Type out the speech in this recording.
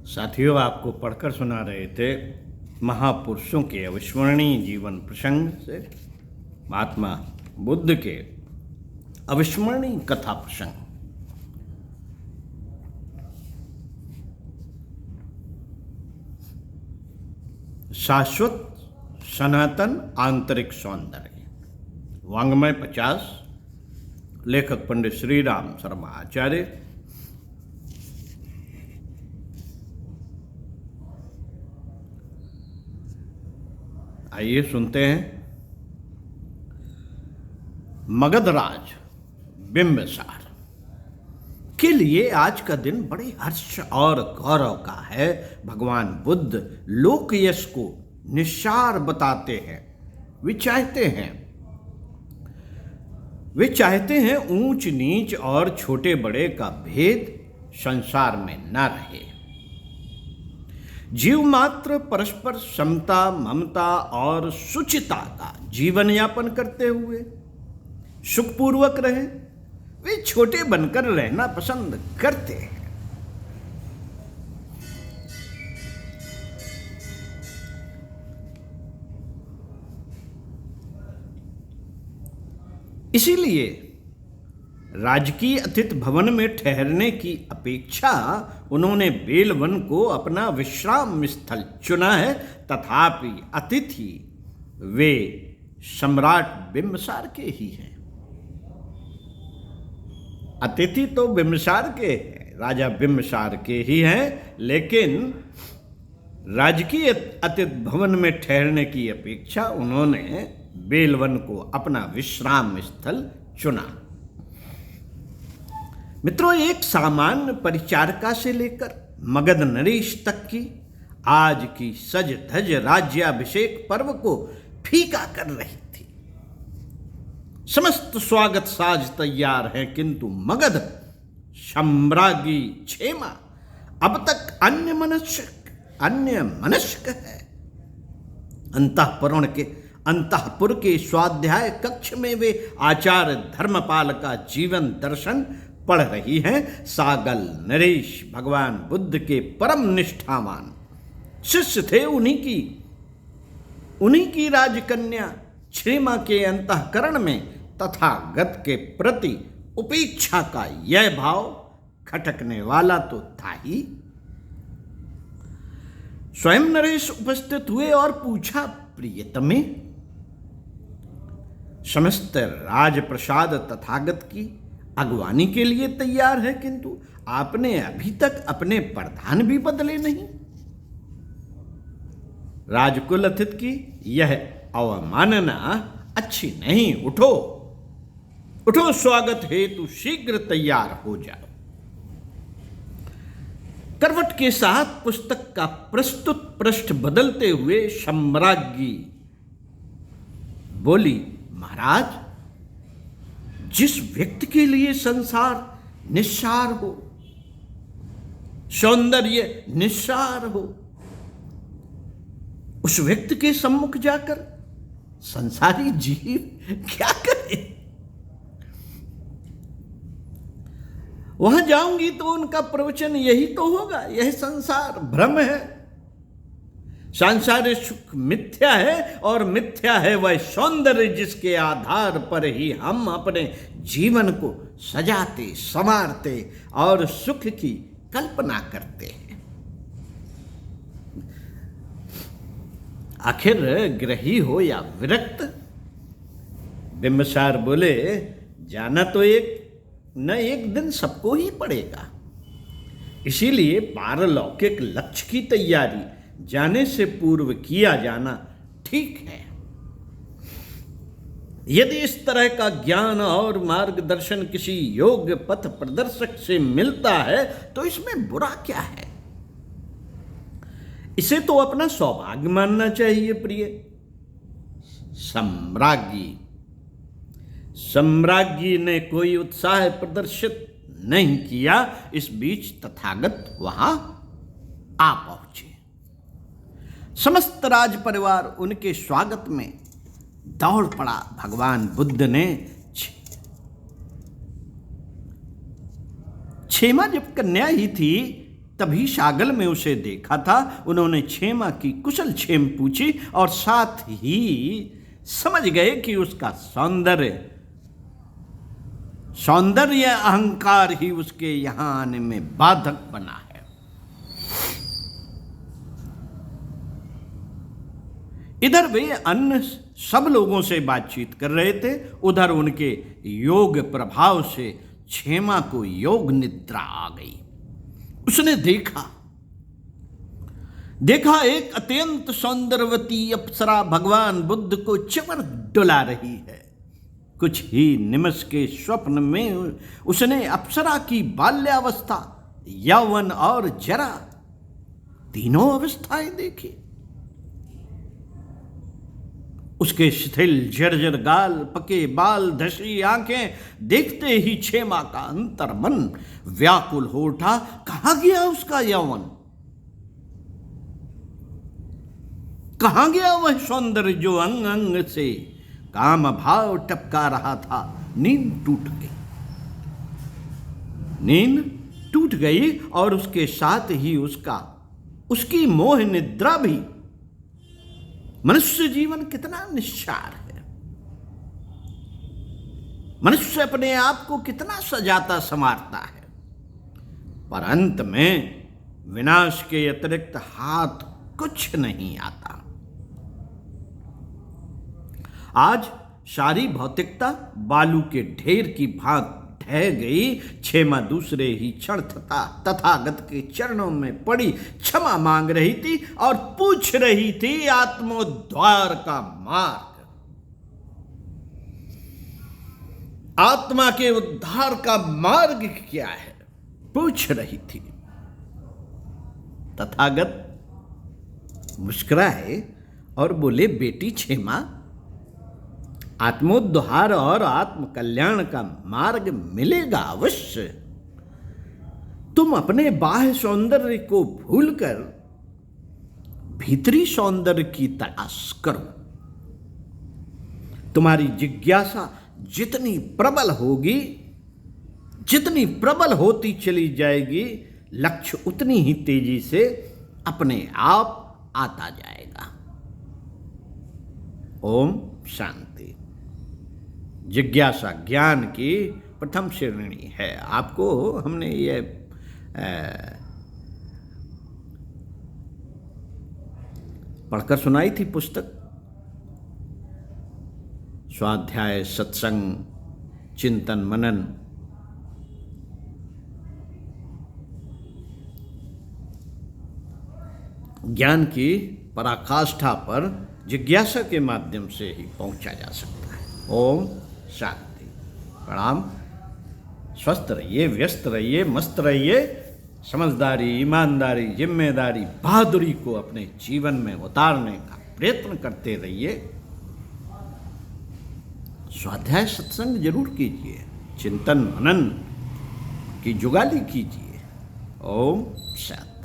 साथियों, आपको पढ़कर सुना रहे थे महापुरुषों के अविस्मरणीय जीवन प्रसंग से महात्मा बुद्ध के अविस्मरणीय कथा प्रसंग। शाश्वत सनातन आंतरिक सौंदर्य, वांग्मय 50, लेखक पंडित श्री राम शर्मा आचार्य। आइए सुनते हैं। मगधराज बिंबिसार के लिए आज का दिन बड़े हर्ष और गौरव का है। भगवान बुद्ध लोक यश को निस्सार बताते हैं। वे चाहते हैं ऊंच नीच और छोटे बड़े का भेद संसार में न रहे। जीव मात्र परस्पर समता, ममता और सुचिता का जीवन यापन करते हुए सुखपूर्वक रहे। वे छोटे बनकर रहना पसंद करते हैं। इसीलिए राजकीय अतिथि भवन में ठहरने की अपेक्षा उन्होंने बेलवन को अपना विश्राम स्थल चुना है। तथापि अतिथि वे सम्राट बिंबिसार के ही हैं। अतिथि तो बिंबिसार के हैं, राजा बिंबिसार के ही हैं, लेकिन राजकीय अतिथि भवन में ठहरने की अपेक्षा उन्होंने बेलवन को अपना विश्राम स्थल चुना। मित्रों, एक सामान्य परिचारिका से लेकर मगध नरेश तक की आज की सज धज राज्याभिषेक पर्व को फीका कर रही थी। समस्त स्वागत साज तैयार हैं, किंतु मगध सम्राज्ञी क्षेमा अब तक अन्य मनस्क है। अंतःपुर के स्वाध्याय कक्ष में वे आचार्य धर्मपाल का जीवन दर्शन पढ़ रही हैं। सागल नरेश भगवान बुद्ध के परम निष्ठावान शिष्य थे। उन्हीं की राजकन्या क्षेमा के अंतःकरण में तथागत के प्रति उपेक्षा का यह भाव खटकने वाला तो था ही। स्वयं नरेश उपस्थित हुए और पूछा, प्रियतमे, समस्त राजप्रसाद तथागत की अगवानी के लिए तैयार है, किंतु आपने अभी तक अपने प्रधान भी बदले नहीं। राजकुल अतिथि की यह अवमानना अच्छी नहीं। उठो, स्वागत हेतु शीघ्र तैयार हो जाओ। करवट के साथ पुस्तक का प्रस्तुत पृष्ठ बदलते हुए सम्राज्ञी बोली, महाराज, जिस व्यक्ति के लिए संसार निस्सार हो, सौंदर्य निस्सार हो, उस व्यक्ति के सम्मुख जाकर संसारी जीव क्या करे? वहां जाऊंगी तो उनका प्रवचन यही तो होगा, यह संसार भ्रम है, सांसारिक सुख मिथ्या है, और मिथ्या है वह सौंदर्य जिसके आधार पर ही हम अपने जीवन को सजाते, संवारते और सुख की कल्पना करते हैं। आखिर गृही हो या विरक्त, बिंबिसार बोले, जाना तो एक दिन सबको ही पड़ेगा। इसीलिए पारलौकिक लक्ष्य की तैयारी जाने से पूर्व किया जाना ठीक है। यदि इस तरह का ज्ञान और मार्गदर्शन किसी योग्य पथ प्रदर्शक से मिलता है तो इसमें बुरा क्या है? इसे तो अपना सौभाग्य मानना चाहिए। प्रिय सम्राज्ञी ने कोई उत्साह प्रदर्शित नहीं किया। इस बीच तथागत वहां आ पहुंचे। समस्त राज परिवार उनके स्वागत में दौड़ पड़ा। भगवान बुद्ध ने क्षेमा जब कन्या ही थी तभी शागल में उसे देखा था। उन्होंने क्षेमा की कुशल क्षेम पूछी और साथ ही समझ गए कि उसका सौंदर्य अहंकार ही उसके यहां आने में बाधक बना है। इधर वे अन्य सब लोगों से बातचीत कर रहे थे, उधर उनके योग प्रभाव से क्षेमा को योग निद्रा आ गई। उसने देखा एक अत्यंत सौंदर्यवती अप्सरा भगवान बुद्ध को चमर डुला रही है। कुछ ही निमिष के स्वप्न में उसने अप्सरा की बाल्यावस्था, यौवन और जरा तीनों अवस्थाएं देखी। उसके शिथिल जर्जर गाल, पके बाल, धसी आंखें देखते ही क्षेमा का अंतर्मन व्याकुल हो उठा। कहां गया उसका यौवन? कहां गया वह सौंदर्य जो अंग अंग से काम भाव टपका रहा था? नींद टूट गई और उसके साथ ही उसकी मोह निद्रा भी। मनुष्य जीवन कितना निस्सार है। मनुष्य अपने आप को कितना सजाता संवारता है, पर अंत में विनाश के अतिरिक्त हाथ कुछ नहीं आता। आज सारी भौतिकता बालू के ढेर की भांति ढह गई। क्षेमा दूसरे ही क्षण तथागत के चरणों में पड़ी क्षमा मांग रही थी और पूछ रही थी आत्मोद्धार का मार्ग। आत्मा के उद्धार का मार्ग क्या है, पूछ रही थी। तथागत मुस्कुराए और बोले, बेटी क्षेमा, आत्मोद्धार और आत्म कल्याण का मार्ग मिलेगा अवश्य। तुम अपने बाह्य सौंदर्य को भूलकर भीतरी सौंदर्य की तलाश करो। तुम्हारी जिज्ञासा जितनी प्रबल होती चली जाएगी, लक्ष्य उतनी ही तेजी से अपने आप आता जाएगा। ओम शांति। जिज्ञासा ज्ञान की प्रथम श्रेणी है। आपको हमने ये पढ़कर सुनाई थी पुस्तक, स्वाध्याय, सत्संग, चिंतन, मनन। ज्ञान की पराकाष्ठा पर जिज्ञासा के माध्यम से ही पहुंचा जा सकता है। ओम शांति। प्रणाम। स्वस्थ रहिए, व्यस्त रहिए, मस्त रहिए। समझदारी, ईमानदारी, जिम्मेदारी, बहादुरी को अपने जीवन में उतारने का प्रयत्न करते रहिए। स्वाध्याय सत्संग जरूर कीजिए, चिंतन मनन की जुगाली कीजिए। ओम शांति।